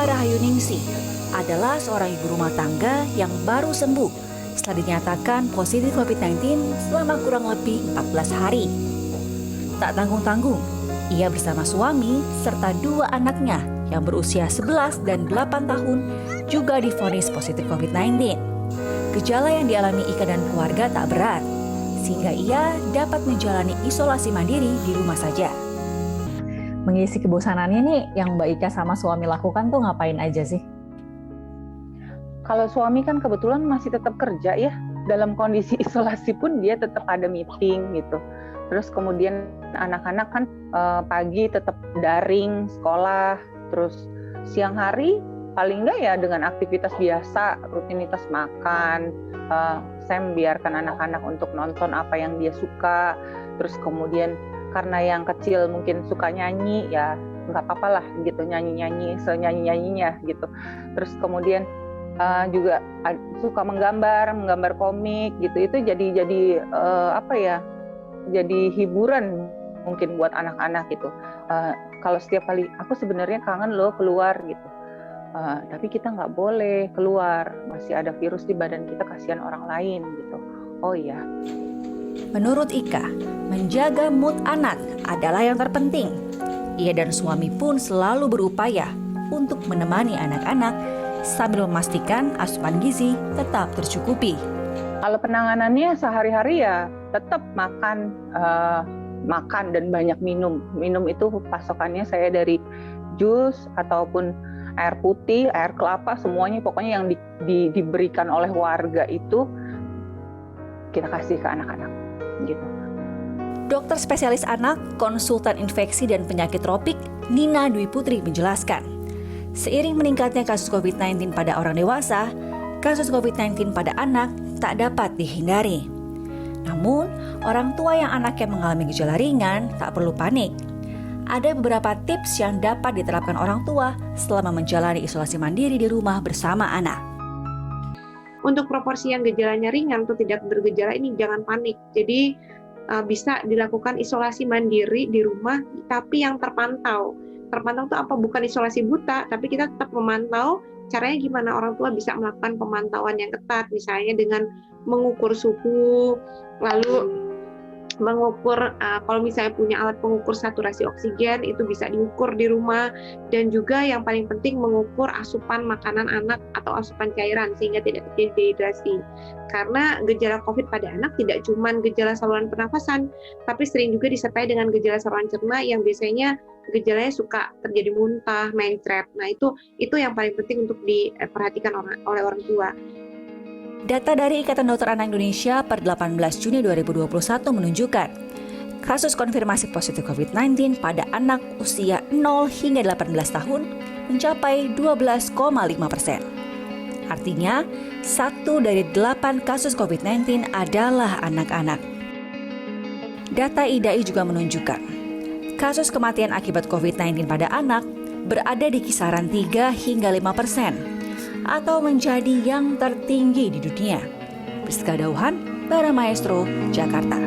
Ika Rahayuningsih adalah seorang ibu rumah tangga yang baru sembuh setelah dinyatakan positif COVID-19 selama kurang lebih 14 hari. Tak tanggung-tanggung, ia bersama suami serta 2 anaknya yang berusia 11 dan 8 tahun juga divonis positif COVID-19. Gejala yang dialami Ika dan keluarga tak berat, sehingga ia dapat menjalani isolasi mandiri di rumah saja. Mengisi kebosanannya nih, yang Mbak Ika sama suami lakukan tuh ngapain aja sih? Kalau suami kan kebetulan masih tetap kerja ya, dalam kondisi isolasi pun dia tetap ada meeting gitu. Terus kemudian anak-anak kan pagi tetap daring sekolah, terus siang hari paling enggak ya dengan aktivitas biasa, rutinitas makan. Saya membiarkan anak-anak untuk nonton apa yang dia suka. Terus kemudian karena yang kecil mungkin suka nyanyi, ya nggak apa-apa lah gitu, nyanyi-nyanyi senyanyi-nyanyinya gitu. Terus kemudian juga suka menggambar komik gitu. Itu jadi jadi hiburan mungkin buat anak-anak gitu. Kalau setiap kali aku sebenarnya kangen loh keluar gitu, tapi kita nggak boleh keluar, masih ada virus di badan kita, kasihan orang lain gitu. Oh iya. Menurut Ika, menjaga mood anak adalah yang terpenting. Ia dan suami pun selalu berupaya untuk menemani anak-anak sambil memastikan asupan gizi tetap tercukupi. Kalau penanganannya sehari-hari ya tetap makan dan banyak minum. Minum itu pasokannya saya dari jus ataupun air putih, air kelapa, semuanya pokoknya yang diberikan oleh warga itu kita kasih ke anak-anak gitu. Dokter spesialis anak, konsultan infeksi dan penyakit tropik, Nina Dwi Putri menjelaskan, seiring meningkatnya kasus COVID-19 pada orang dewasa, kasus COVID-19 pada anak tak dapat dihindari. Namun, orang tua yang anaknya mengalami gejala ringan tak perlu panik. Ada beberapa tips yang dapat diterapkan orang tua selama menjalani isolasi mandiri di rumah bersama anak. Untuk proporsi yang gejalanya ringan atau tidak bergejala ini jangan panik. Jadi bisa dilakukan isolasi mandiri di rumah, tapi yang terpantau. Terpantau itu apa? Bukan isolasi buta, tapi kita tetap memantau. Caranya gimana? Orang tua bisa melakukan pemantauan yang ketat, misalnya dengan mengukur suhu, lalu mengukur kalau misalnya punya alat pengukur saturasi oksigen itu bisa diukur di rumah, dan juga yang paling penting mengukur asupan makanan anak atau asupan cairan sehingga tidak terjadi dehidrasi. Karena gejala COVID pada anak tidak cuma gejala saluran pernafasan, tapi sering juga disertai dengan gejala saluran cerna yang biasanya gejalanya suka terjadi muntah, mencret. Nah itu yang paling penting untuk diperhatikan oleh orang tua. Data dari Ikatan Dokter Anak Indonesia per 18 Juni 2021 menunjukkan kasus konfirmasi positif COVID-19 pada anak usia 0 hingga 18 tahun mencapai 12,5%. Artinya, 1 dari 8 kasus COVID-19 adalah anak-anak. Data IDAI juga menunjukkan kasus kematian akibat COVID-19 pada anak berada di kisaran 3 hingga 5%. Atau menjadi yang tertinggi di dunia. Prisca Dauhan, Bara Maestro, Jakarta.